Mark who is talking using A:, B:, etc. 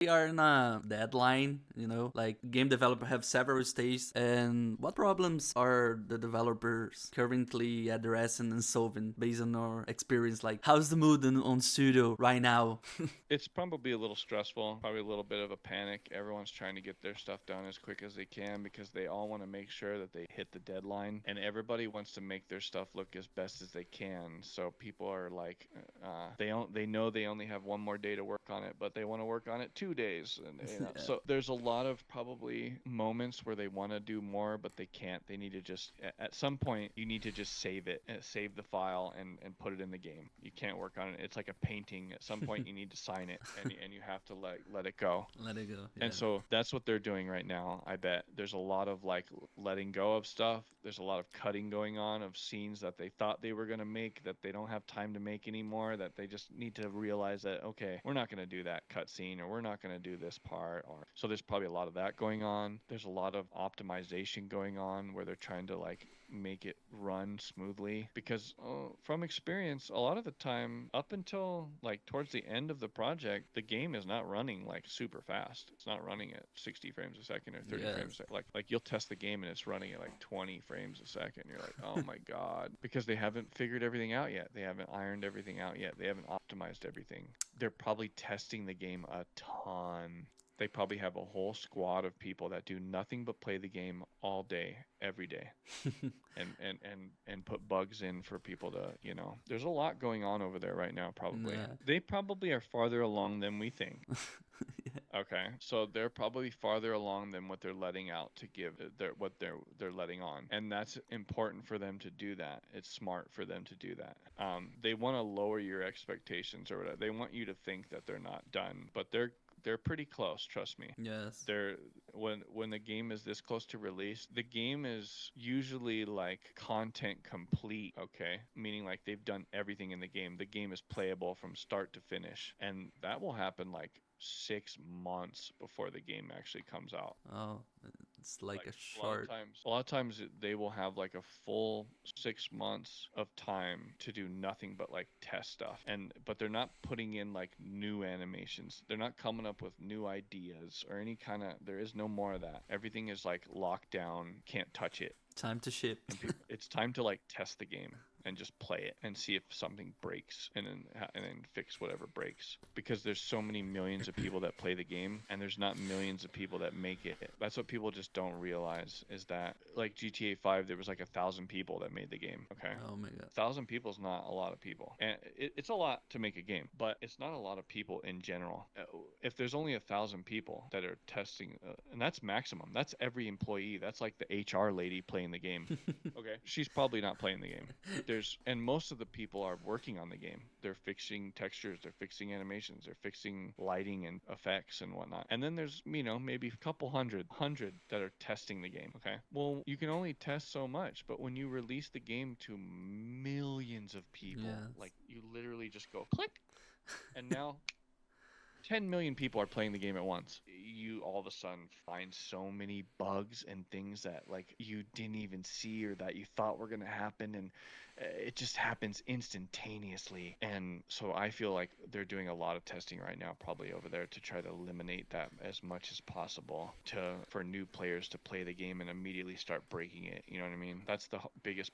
A: They are in a deadline, you know, like game developer have several stages, and what problems are the developers currently addressing and solving based on our experience? Like, how's the mood on studio right now?
B: It's probably a little stressful, probably a little bit of a panic. Everyone's trying to get their stuff done as quick as they can because they all want to make sure that they hit the deadline, and everybody wants to make their stuff look as best as they can. So people are like, they know they only have one more day to work on it, but they want to work on it 2 days, and
A: Yeah.
B: so there's a lot of probably moments where they want to do more, but they can't. They need to just at some point you need to just save it, save the file, and put it in the game. You can't work on it. It's like a painting. At some point you need to sign it, and you have to let it go.
A: Let it go.
B: And
A: Yeah.
B: so that's what they're doing right now. I bet there's a lot of like letting go of stuff. There's a lot of cutting going on of scenes that they thought they were going to make that they don't have time to make anymore, that they just need to realize that, okay, we're not going to do that cut scene, or we're not going to do this part. Or so there's probably a lot of that going on. There's a lot of optimization going on where they're trying to like make it run smoothly because from experience, a lot of the time up until like towards the end of the project, the game is not running like super fast. It's not running at 60 frames a second or 30 frames a
A: Yes.
B: second. Like you'll test the game and it's running at like 20 frames a second. You're like, oh my god, because they haven't figured everything out yet. They haven't ironed everything out yet. They haven't optimized everything. They're probably testing the game a ton. They probably have a whole squad of people that do nothing but play the game all day, every day, and put bugs in for people to, there's a lot going on over there right now. Probably
A: Nah.
B: they probably are farther along than we think. Okay, so they're probably farther along than what they're letting out to give what they're letting on, and that's important for them to do that. It's smart for them to do that. They want to lower your expectations or whatever. They want you to think that they're not done, but they're pretty close. Trust me.
A: Yes.
B: They're when the game is this close to release, the game is usually like content complete, okay? Meaning like they've done everything in the game. The game is playable from start to finish, and that will happen like 6 months before the game actually comes out.
A: Oh, it's like
B: Like
A: a short.
B: a lot of times they will have like a full 6 months of time to do nothing but like test stuff, and but they're not putting in like new animations. They're not coming up with new ideas or any kind of. There is no more of that. Everything is like locked down. Can't touch it.
A: Time to ship.
B: And it's time to like test the game and just play it and see if something breaks, and then fix whatever breaks, because there's so many millions of people that play the game, and there's not millions of people that make it. That's what people just don't realize, is that like GTA 5, there was like 1,000 people that made the game. Okay,
A: Oh my god.
B: 1,000 people is not a lot of people, and it's a lot to make a game, but it's not a lot of people in general. If there's only 1,000 people that are testing, and that's maximum, that's every employee, that's like the HR lady playing the game. Okay, she's probably not playing the game. And most of the people are working on the game. They're fixing textures, they're fixing animations, they're fixing lighting and effects and whatnot. And then there's, maybe a couple hundred that are testing the game. Okay, well, you can only test so much, but when you release the game to millions of people,
A: Yes.
B: like you literally just go click, and now 10 million people are playing the game at once. You all of a sudden find so many bugs and things that like you didn't even see, or that you thought were going to happen, and it just happens instantaneously. And so I feel like they're doing a lot of testing right now, probably over there, to try to eliminate that as much as possible, for new players to play the game and immediately start breaking it. You know what I mean? That's the biggest